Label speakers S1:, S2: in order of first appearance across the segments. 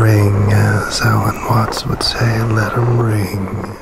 S1: ring, as Alan Watts would say, let 'em ring.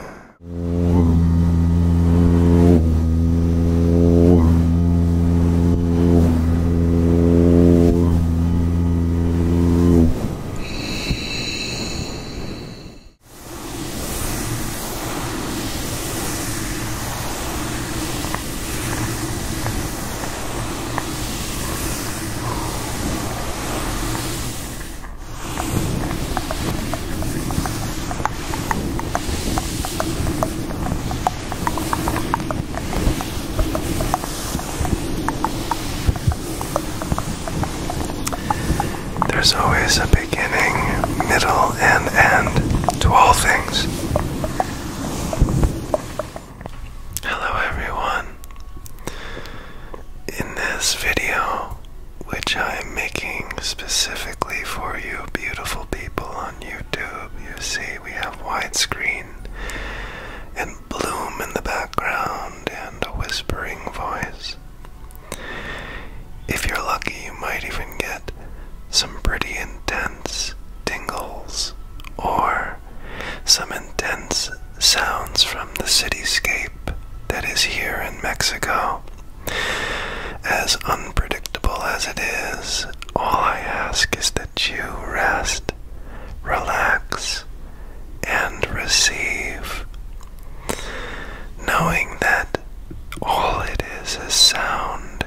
S1: There's always a beginning, middle, and end to all things. Hello everyone. In this video, which I'm making specifically for you beautiful people on YouTube, you see we have widescreen and bloom in the background and a whispering voice. If you're lucky, you might even get some pretty intense tingles or some intense sounds from the cityscape that is here in Mexico. As unpredictable as it is, all I ask is that you rest, relax, and receive, knowing that all it is sound.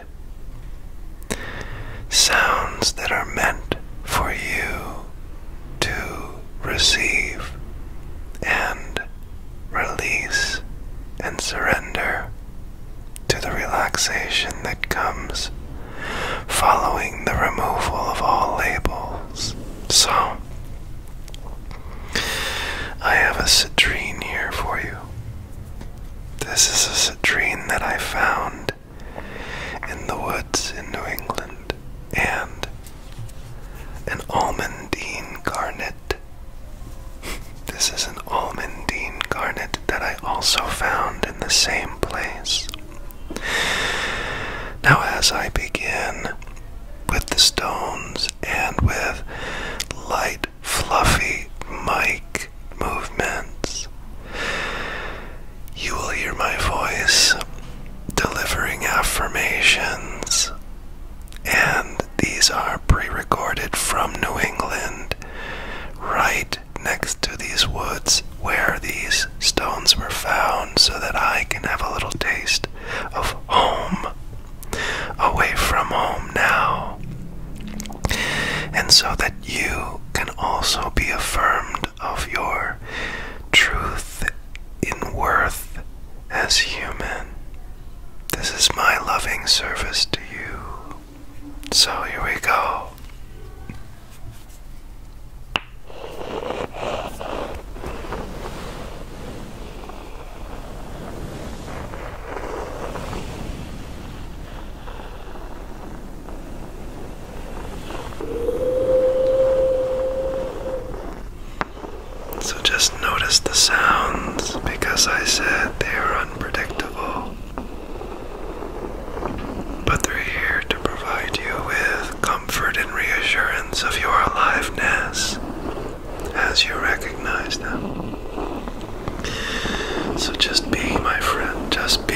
S1: Sounds that are meant for you to receive and release and surrender to the relaxation that comes following the removal of all labels. So, I have a citrine here for you. This is a citrine that I found in the woods in New England, and an almandine garnet. This is an almandine garnet that I also found in the same place. Now, as I begin with the stones and with light, fluffy mic movements, you will hear my voice delivering affirmations. And these are pre-recorded from New England, right next to these woods where these stones were found, so that I can have a little taste of home, away from home now, and so that you can also be affirmed of your truth in worth as human. This is my loving service to you. So here we go. So just notice the sounds, because I said they are unpredictable. But they're here to provide you with comfort and reassurance of your aliveness as you recognize them. So just be, my friend, just be.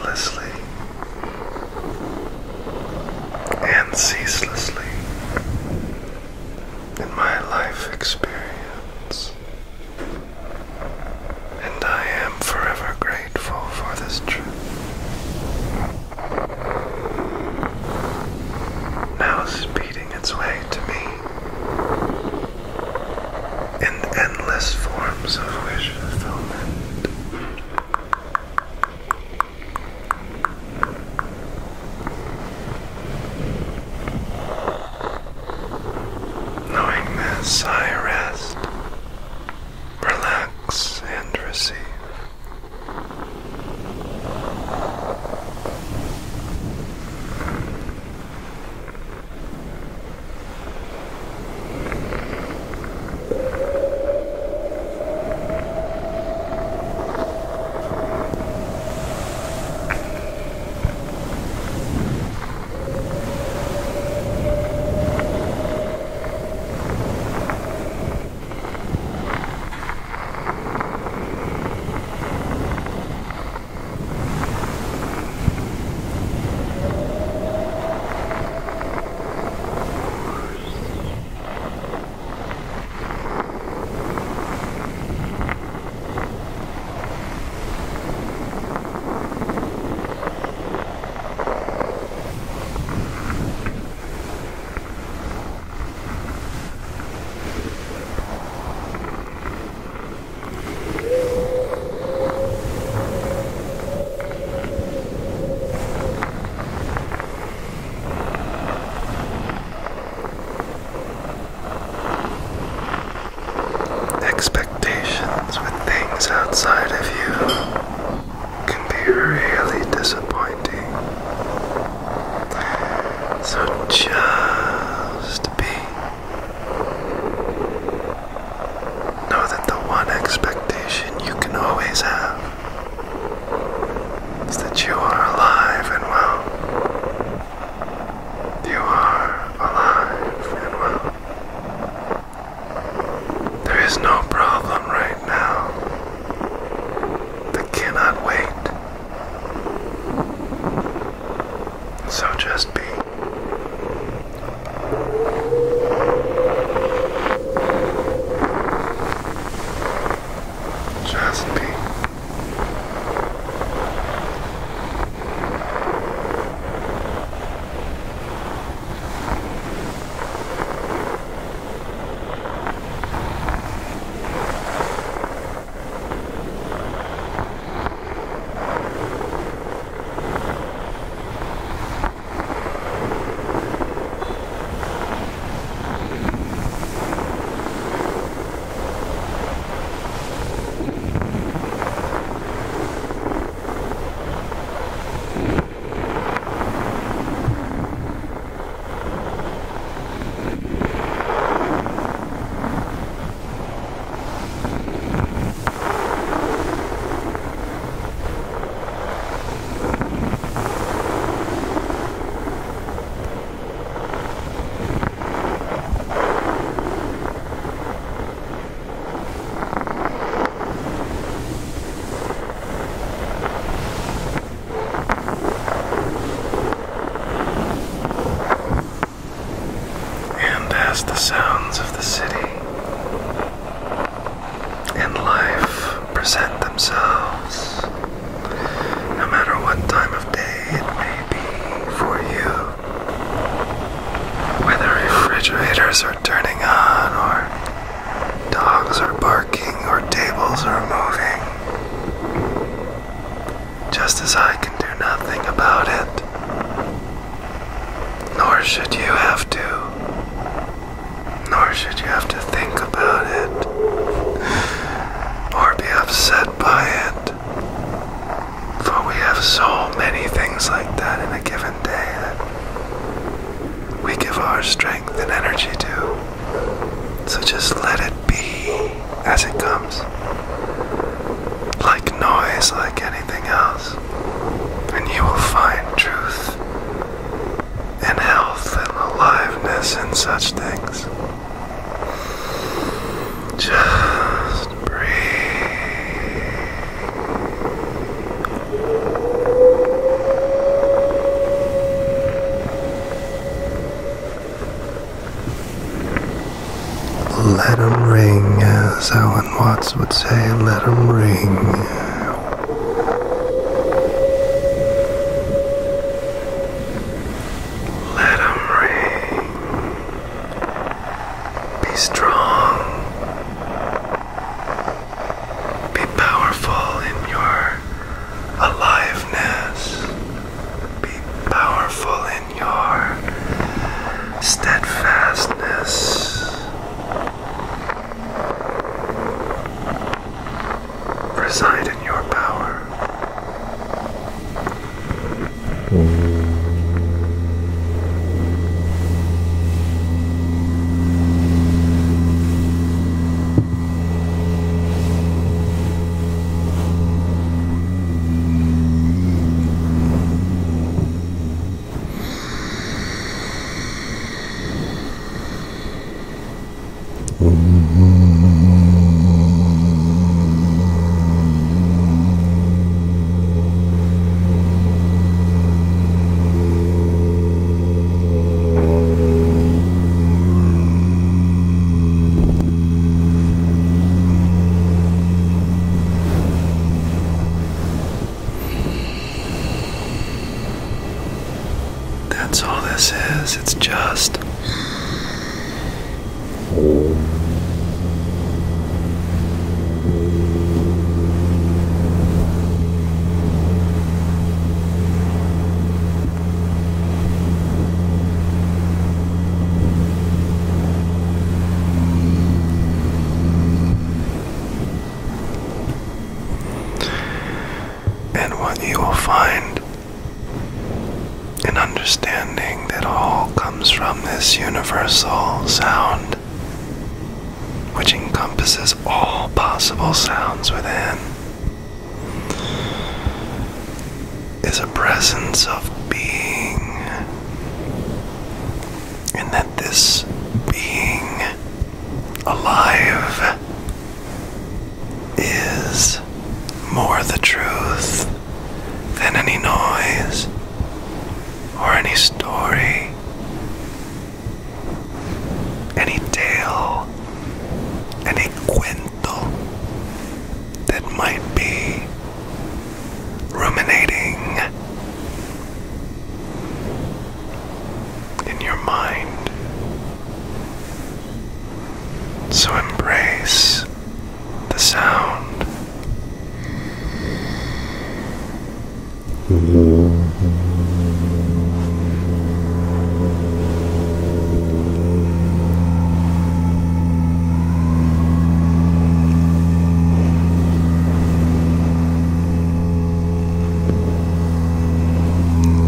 S1: effortlessly and ceaselessly in my life experience, and I am forever grateful for this truth. Now speeding its way to me in endless forms of wish fulfillment. Knowing this, I rest, relax, and receive. Expectations with things outside of you can be really disappointing. So just be. Know that the one expectation you can always have is that you are alive and well. You are alive and well. There is no problem right now that cannot wait. So just be. Just be. As the sounds of the city and life present themselves, no matter what time of day it may be for you, whether refrigerators are turning on, or dogs are barking, or tables are moving, just as I can do nothing about it, nor should you have to. Nor should you have to think about it, or be upset by it, for we have so many things like that in a given day that we give our strength and energy to. So just let it be as it comes, like noise, like anything else, and you will find truth and health and aliveness in such things. Just breathe. thoughts would say, let them ring. Let them ring. Be strong. Be powerful in your aliveness. Be powerful in your steadfastness. Reside in your power. That's all this is. It's just and what you will find in understanding that all comes from this universal sound, which encompasses all possible sounds within, is a presence of being, and that this being alive is more the truth than any noise or any story, any tale, any cuento that might be ruminating in your mind. So embrace the sound.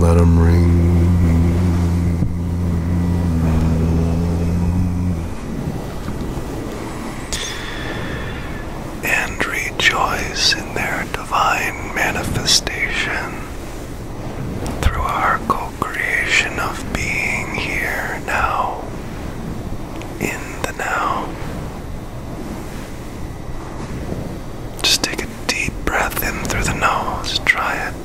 S1: Let them ring. And rejoice in their divine manifestation through our co-creation of being here now, in the now. Just take a deep breath in through the nose. Try it.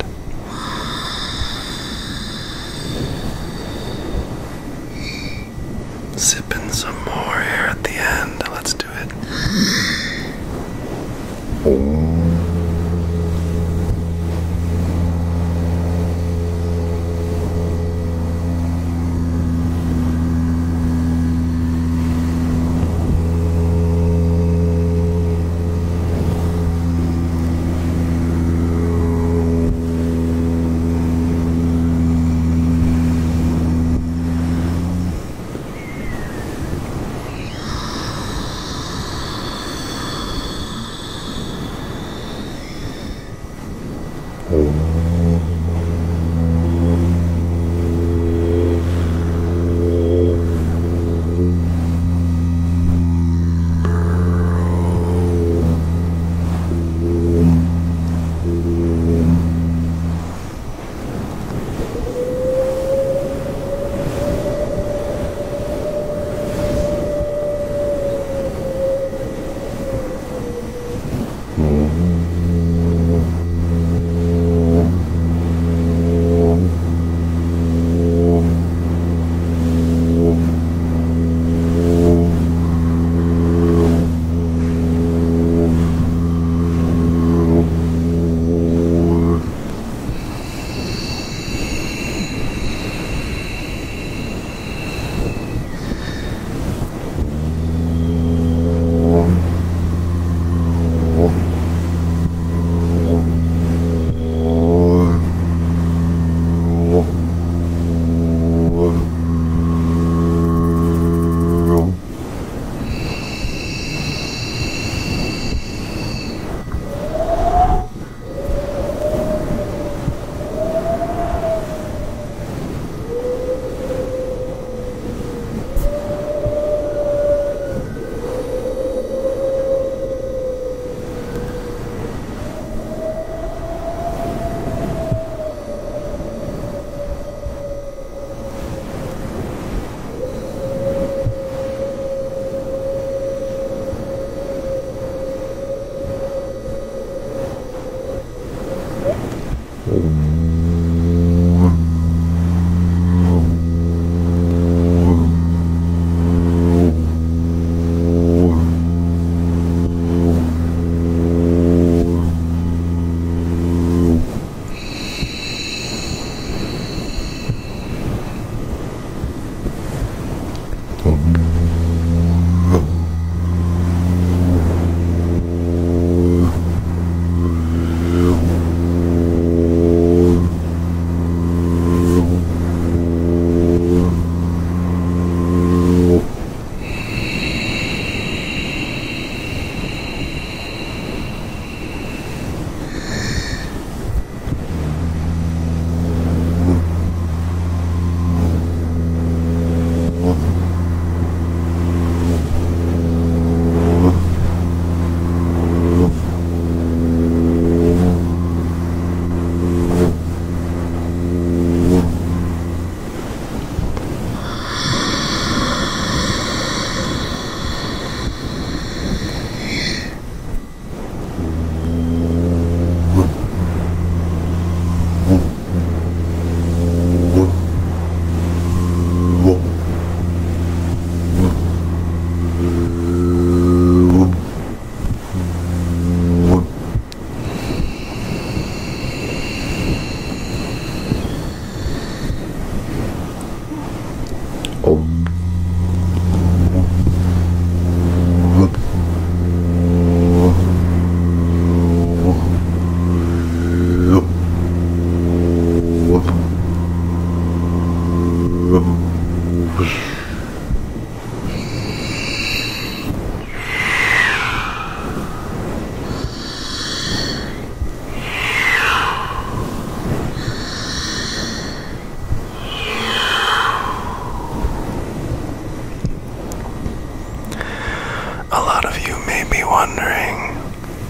S1: A lot of you may be wondering,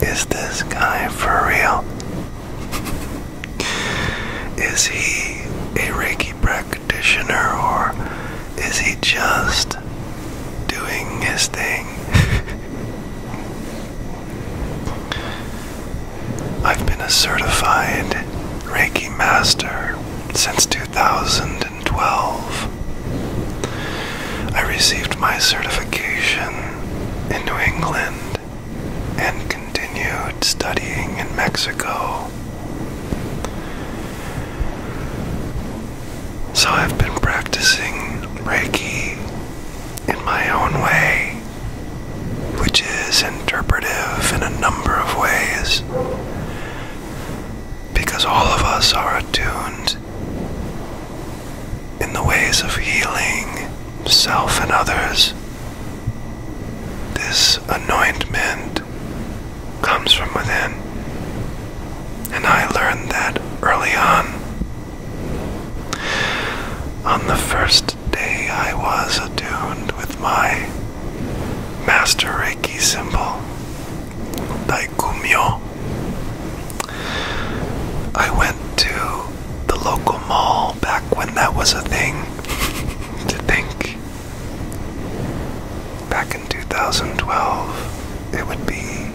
S1: is this guy for real? Is he a Reiki practitioner, or is he just doing his thing? I've been a certified Reiki master since 2012. I received my certification in New England and continued studying in Mexico. So I've been practicing Reiki in my own way, which is interpretive in a number of ways, because all of us are attuned in the ways of healing self and others. This anointment comes from within, and I learned that early on. On the first day I was attuned with my Master Reiki symbol, Daikumyo, I went to the local mall back when that was a thing, to think. Back in 2012, it would be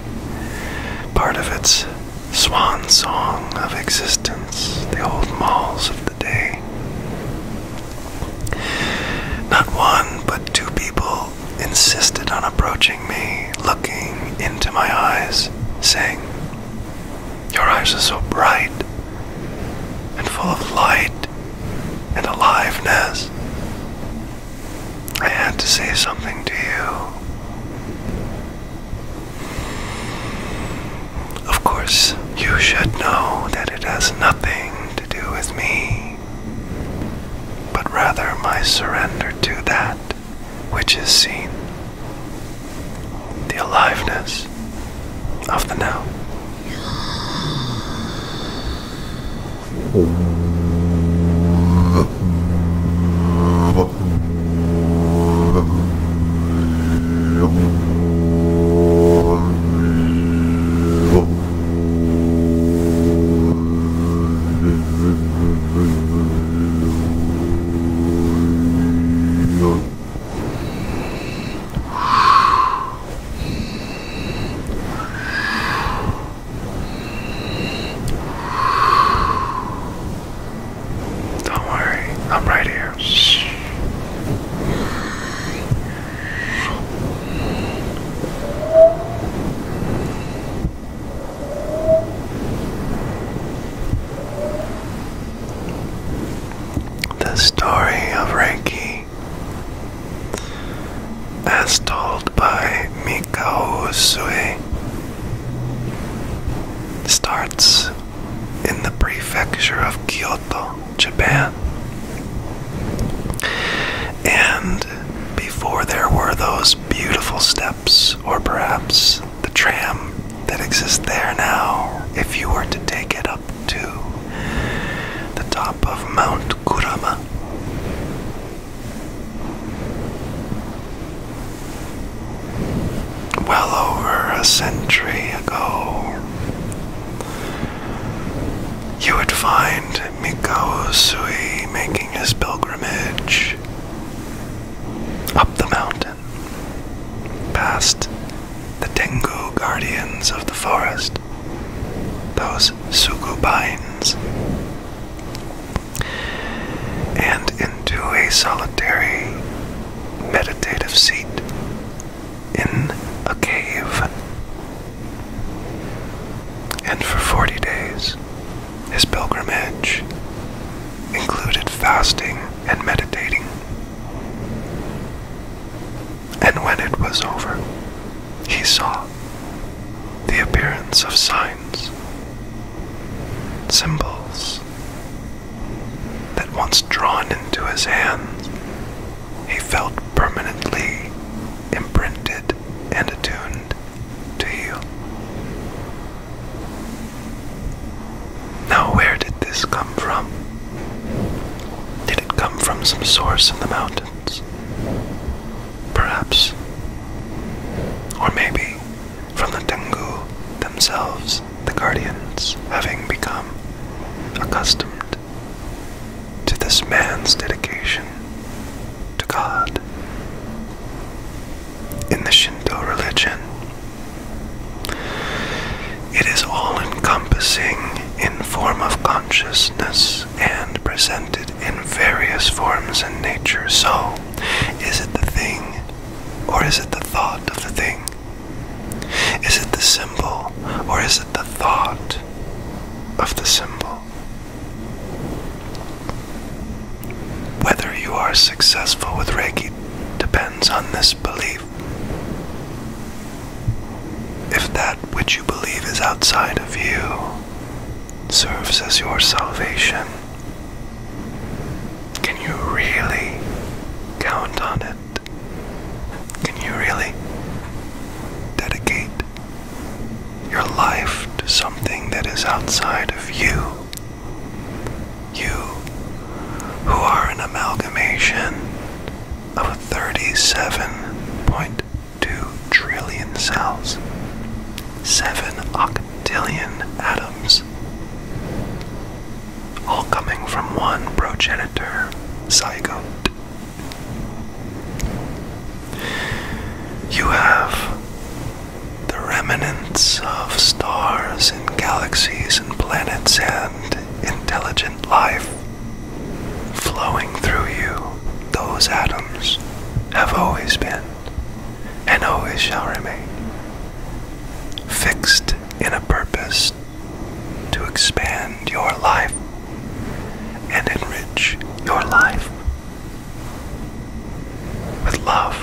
S1: part of its swan song of existence, the old malls of the day. Not one, but two people insisted on approaching me, looking into my eyes, saying, "Your eyes are so bright and full of light and aliveness. I had to say something to you." Of course, you should know that it has nothing to do with me, but rather my surrender to that which is seen, the aliveness of the now. glacier of Kyoto, Japan. And before there were those beautiful steps, or perhaps the tram that exists there now, if you were to take it up to the top of Mount Kurama, well over a century ago, you would find Mikao Usui making his pilgrimage up the mountain, past the Tengu guardians of the forest, those sugubines, and into a solitary meditative seat in a cave. And for 40 days, his pilgrimage included fasting and meditating. And when it was over, he saw the appearance of signs, symbols that once drawn into his hands, he felt permanently imprinted and attuned to heal. Now, where did this come from? Did it come from some source in the mountains? Perhaps. Or maybe from the Tengu themselves, the guardians, having become accustomed to this man's dedication to God. In the Shinto religion, it is all-encompassing in form of consciousness and presented in various forms in nature. So, is it the thing, or is it the thought of the thing? Is it the symbol, or is it the thought of the symbol? Whether you are successful with Reiki depends on this belief. If that which you believe is outside of you serves as your salvation, can you really count on it? Can you really dedicate your life to something that is outside of you? You, who are an amalgamation of 37.2 trillion cells, 7 octillion atoms, all coming from one progenitor zygote. You have the remnants of stars and galaxies and planets and intelligent life flowing through you. Those atoms have always been and always shall remain fixed in a purpose to expand your life and enrich your life with love,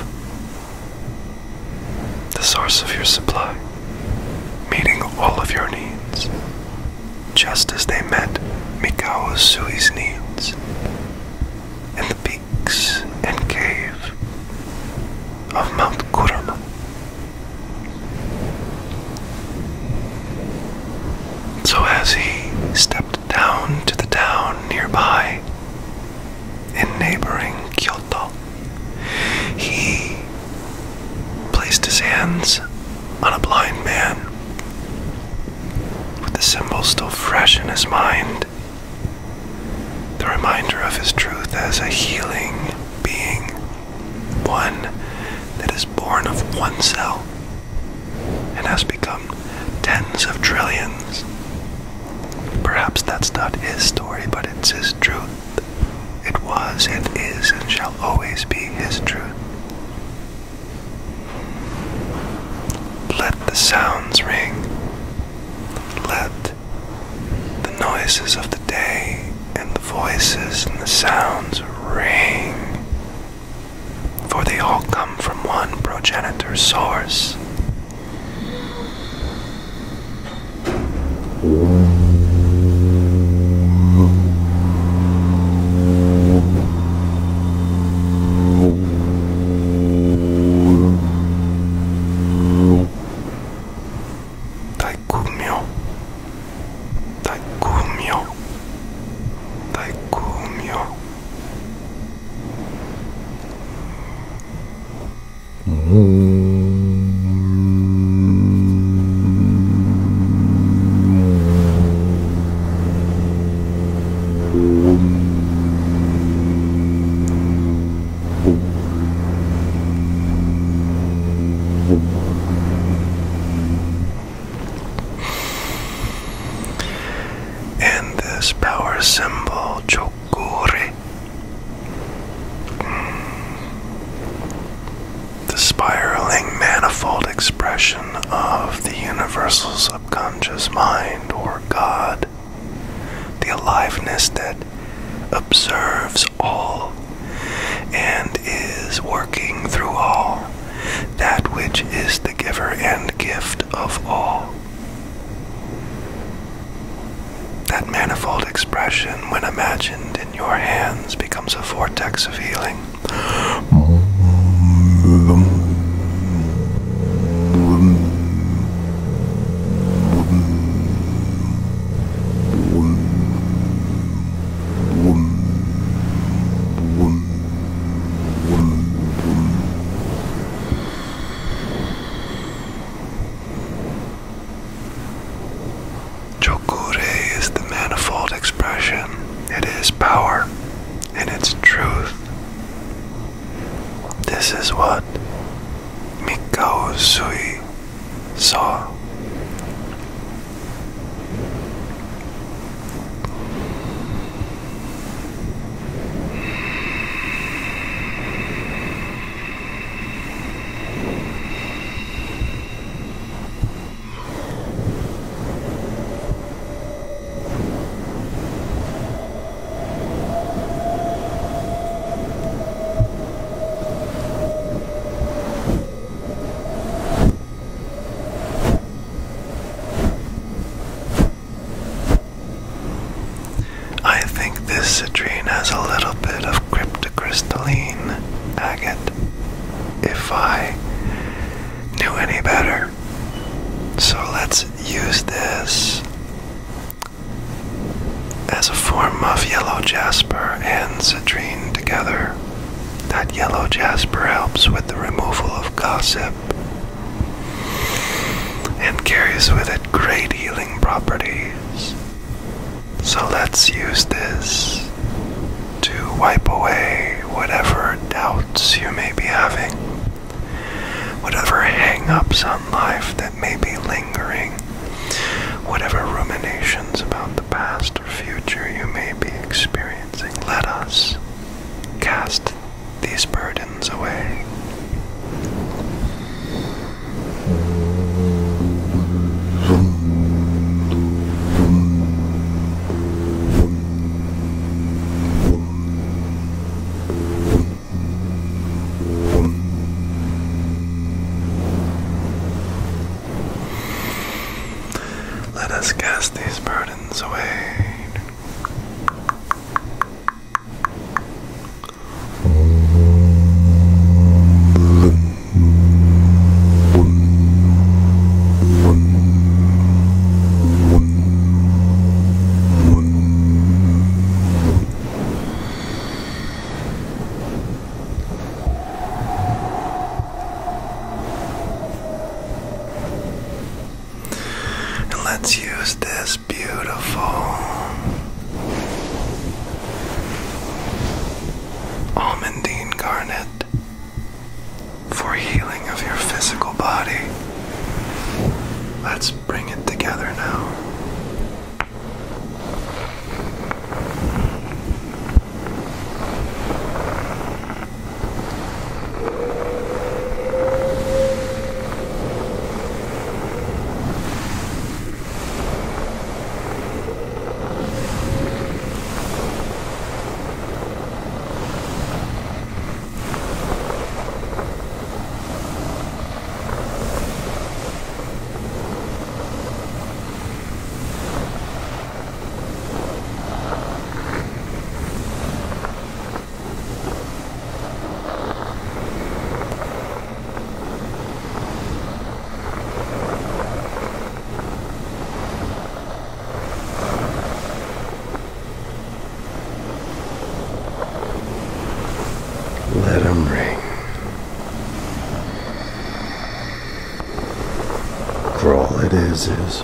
S1: the source of your supply, meeting all of your needs, just as they met Mikao Usui's needs in the peaks and cave of Mount Kurama. So as he stepped down to the town nearby, in neighboring Kyoto, he placed his hands on a blind man, with the symbol still fresh in his mind, the reminder of his truth as a healing being, one that is born of one cell and has become tens of trillions. Perhaps that's not his story, but it's his truth. It was, it is, and shall always be his truth. Let the sounds ring. Let the noises of the day and the voices and the sounds ring. For they all come from one progenitor source. And this power symbol, Chakra, the spiraling manifold expression of the universal subconscious mind or God, the aliveness that observes all and is working through all, that which is the giver and gift of all. That manifold expression, when imagined in your hands, becomes a vortex of healing. It is power in its truth. This is what Mikao Sui saw. This citrine has a little bit of cryptocrystalline agate, if I knew any better. So let's use this as a form of yellow jasper and citrine together. That yellow jasper helps with the removal of gossip and carries with it great healing properties. So let's use this to wipe away whatever doubts you may be having, whatever hang-ups on life that may be lingering, whatever ruminations about the past or future you may be experiencing. Let us cast these burdens away. Let us cast these burdens away. Let's use this beautiful almandine garnet for healing of your physical body. Let's bring it together now. Let them ring. practices.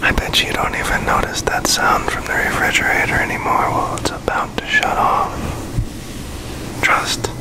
S2: I bet you don't even notice that sound from the refrigerator anymore while it's about to shut off. Trust.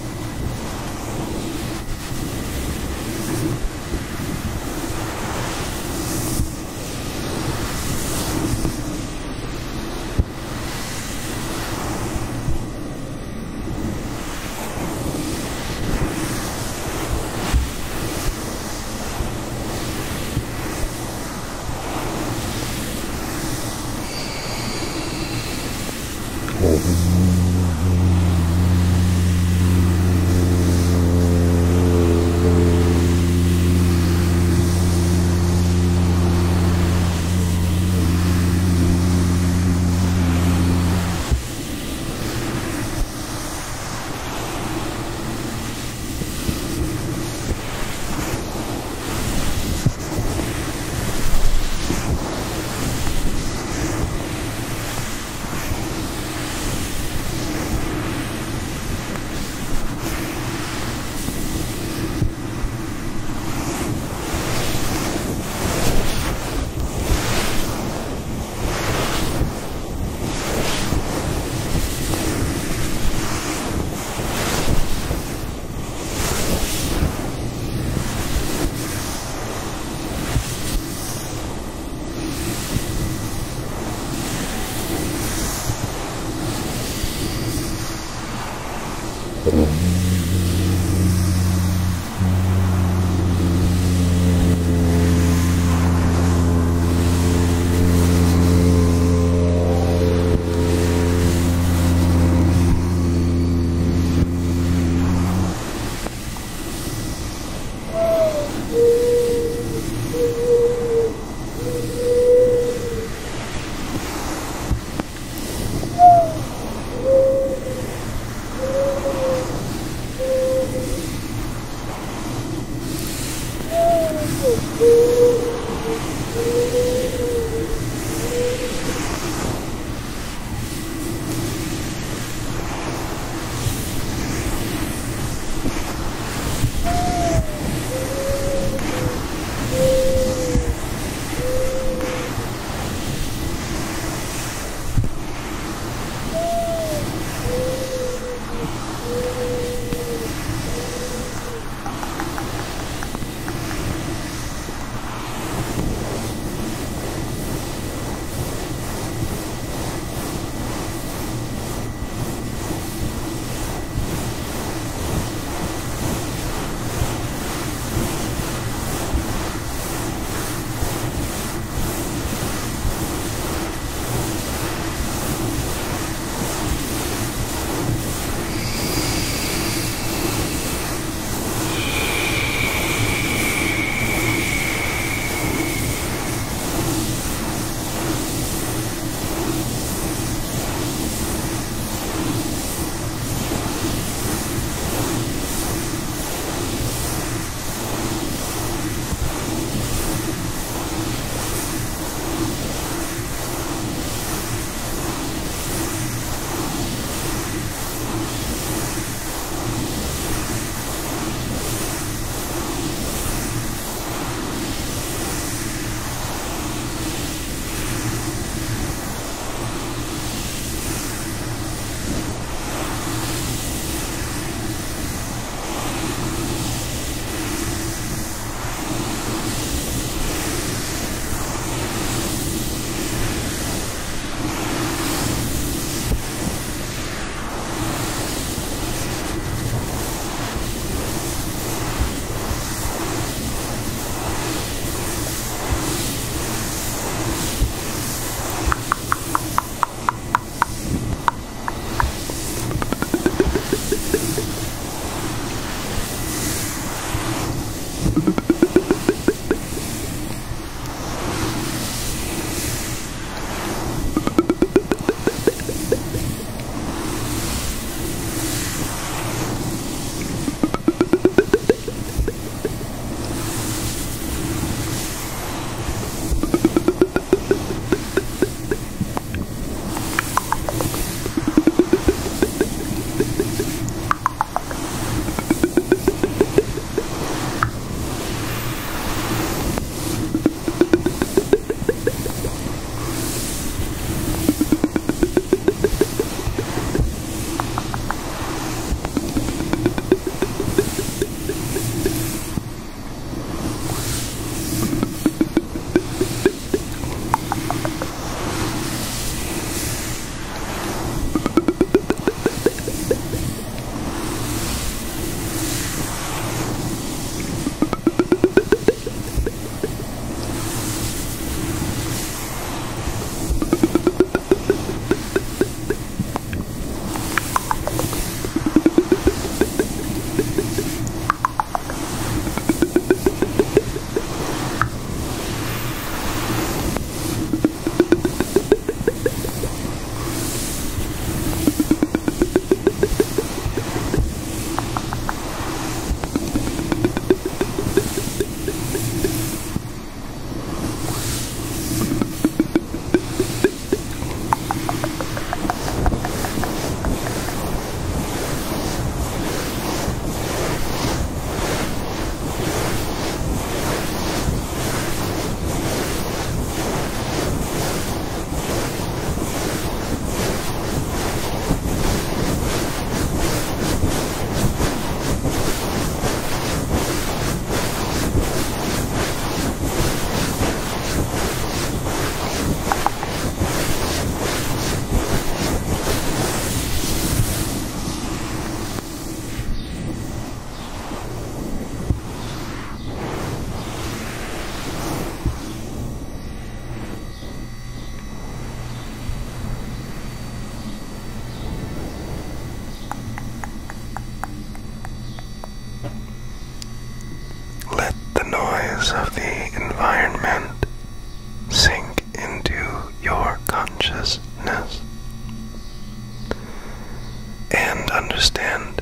S2: understand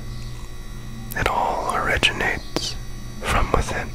S2: it all originates from within.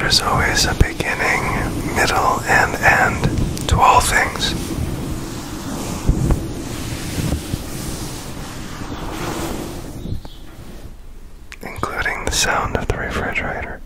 S1: there's always a beginning, middle, and end to all things. Including the sound of the refrigerator.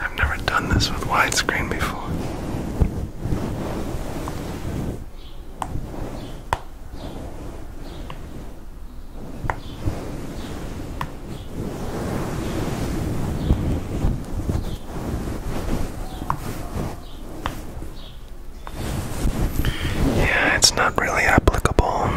S1: I've never done this with widescreen before. Yeah, it's not really applicable.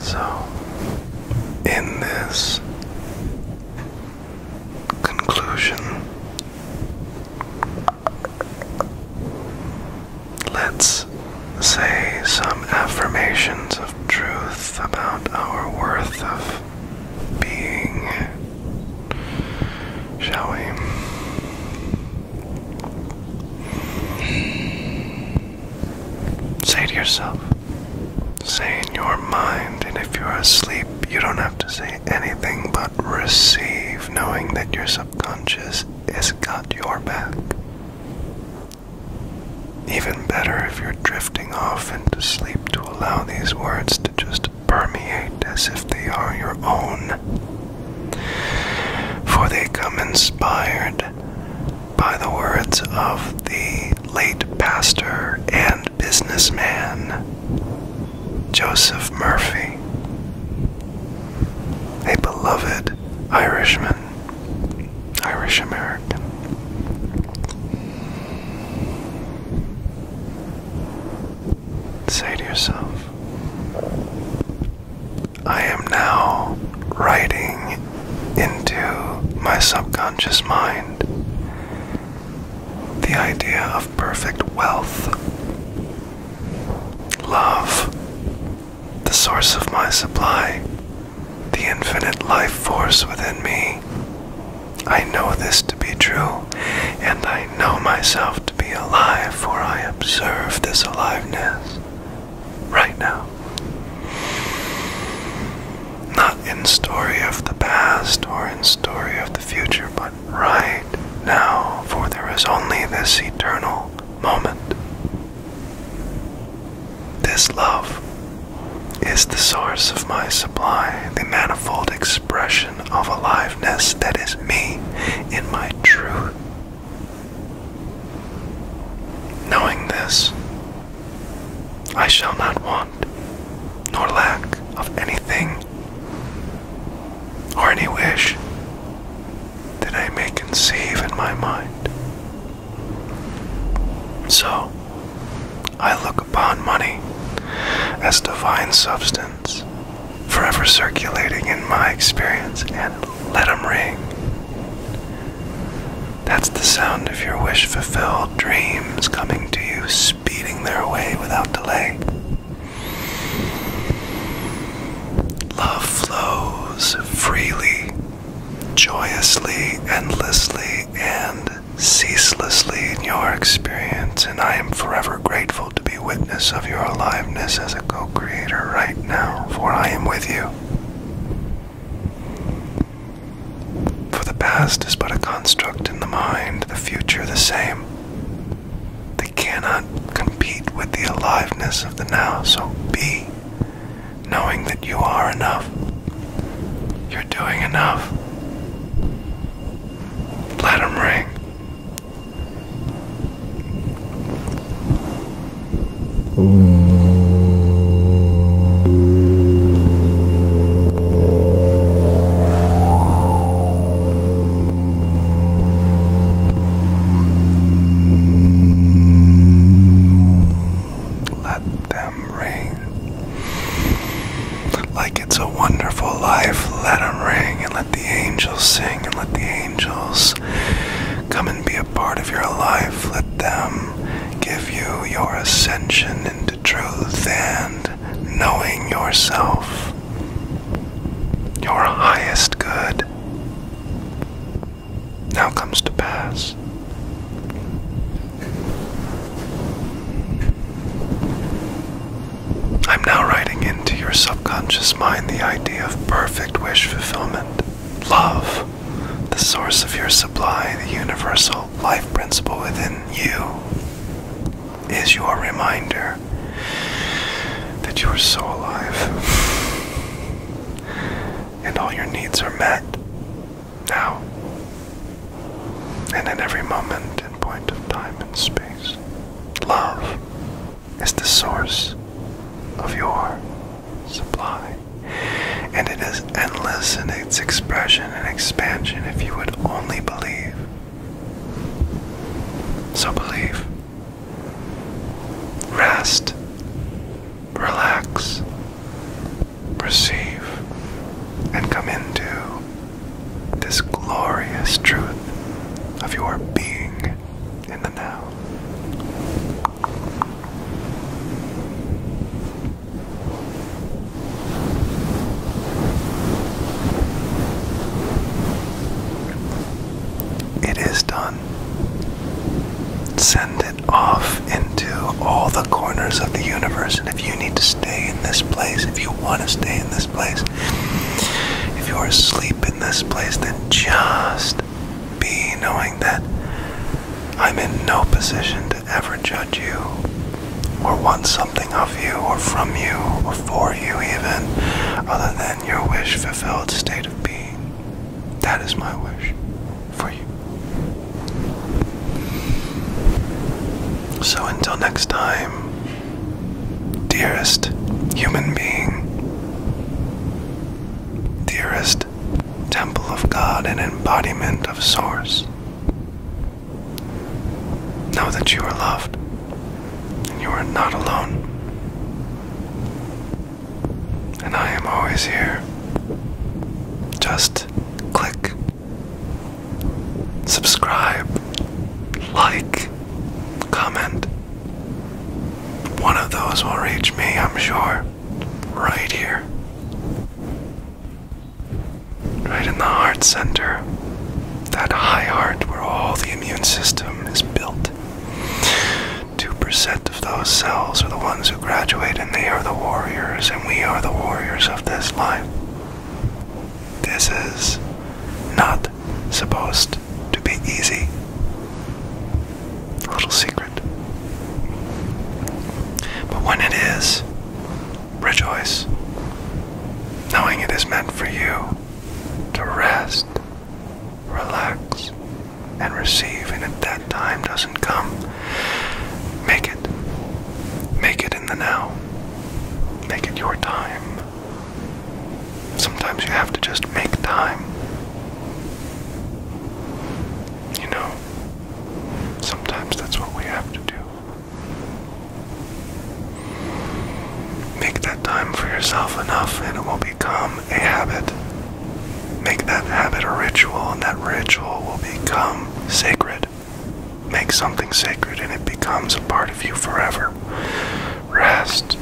S1: So, in this conclusion, let's say some affirmations of truth about our worth of being, shall we? Say to yourself, say in your mind, and if you're asleep, you don't have to say anything but receive, knowing that your subconscious has got your back. Even better if you're drifting off into sleep, to allow these words to just permeate as if they are your own. For they come inspired by the words of the late pastor and businessman Joseph Murphy, a beloved Irishman, Irish American. Say to yourself, I am now writing into my subconscious mind the idea of perfect wealth, love, the source of my supply, the infinite life force within me. I know this to be true, and I know myself to be alive, for I observe this aliveness right now. Not in story of the past or in story of the future, but right now, for there is only this eternal moment. This love is the source of my supply, the manifold expression of aliveness that is me in my truth. Knowing this, I shall not want nor lack of anything or any wish that I may conceive in my mind. So, I look upon money as divine substance, forever circulating in my experience, and let 'em ring. That's the sound of your wish-fulfilled dreams coming to you, speeding their way without delay. Love flows freely, joyously, endlessly, and ceaselessly in your experience, and I am forever grateful to be witness of your aliveness as a co-creator right now, for I am with you. For the past is but a construct in the mind, the future the same. They cannot compete with the aliveness of the now, so be, knowing that you are enough. You're doing enough. Let 'em ring. Let them ring. Like it's a wonderful life, let 'em ring, and let the angels sing, and let the angels come and be a part of your life. Let them give you your ascension into truth, and knowing yourself, your highest good, now comes to pass. I'm now writing into your subconscious mind the idea of perfect wish fulfillment. Love, the source of your supply, the universal life principle within you, is your reminder that you are so alive and all your needs are met now and in every moment and point of time and space. Love is the source of your supply, and it is endless in its expression and expansion if you would only believe. So believe. Rest, relax, receive and come into this glorious truth of your being in the now. It is done. Send it off into all the corners of the universe. And if you need to stay in this place, if you want to stay in this place, if you're asleep in this place, then just be knowing that I'm in no position to ever judge you or want something of you or from you or for you even, other than your wish-fulfilled state of being. That is my wish for you. So until next time, dearest human being, dearest temple of God and embodiment of Source, know that you are loved and you are not alone. And I am always here. Just click, subscribe, like, comment. One of those will reach me, I'm sure, right here. Right in the heart center. That high heart where all the immune system is built. 2% of those cells are the ones who graduate, and they are the warriors, and we are the warriors of this life. This is not supposed to be easy. A little secret. But when it is, rejoice, knowing it is meant for you to rest, relax, and receive. And if that time doesn't come, make it. Make it in the now. Make it your time. Sometimes you have to just make time. You know, sometimes that's what we have to do. Make that time for yourself enough and it will become a habit. Make that habit a ritual, and that ritual will become sacred. Make something sacred and it becomes a part of you forever. Rest,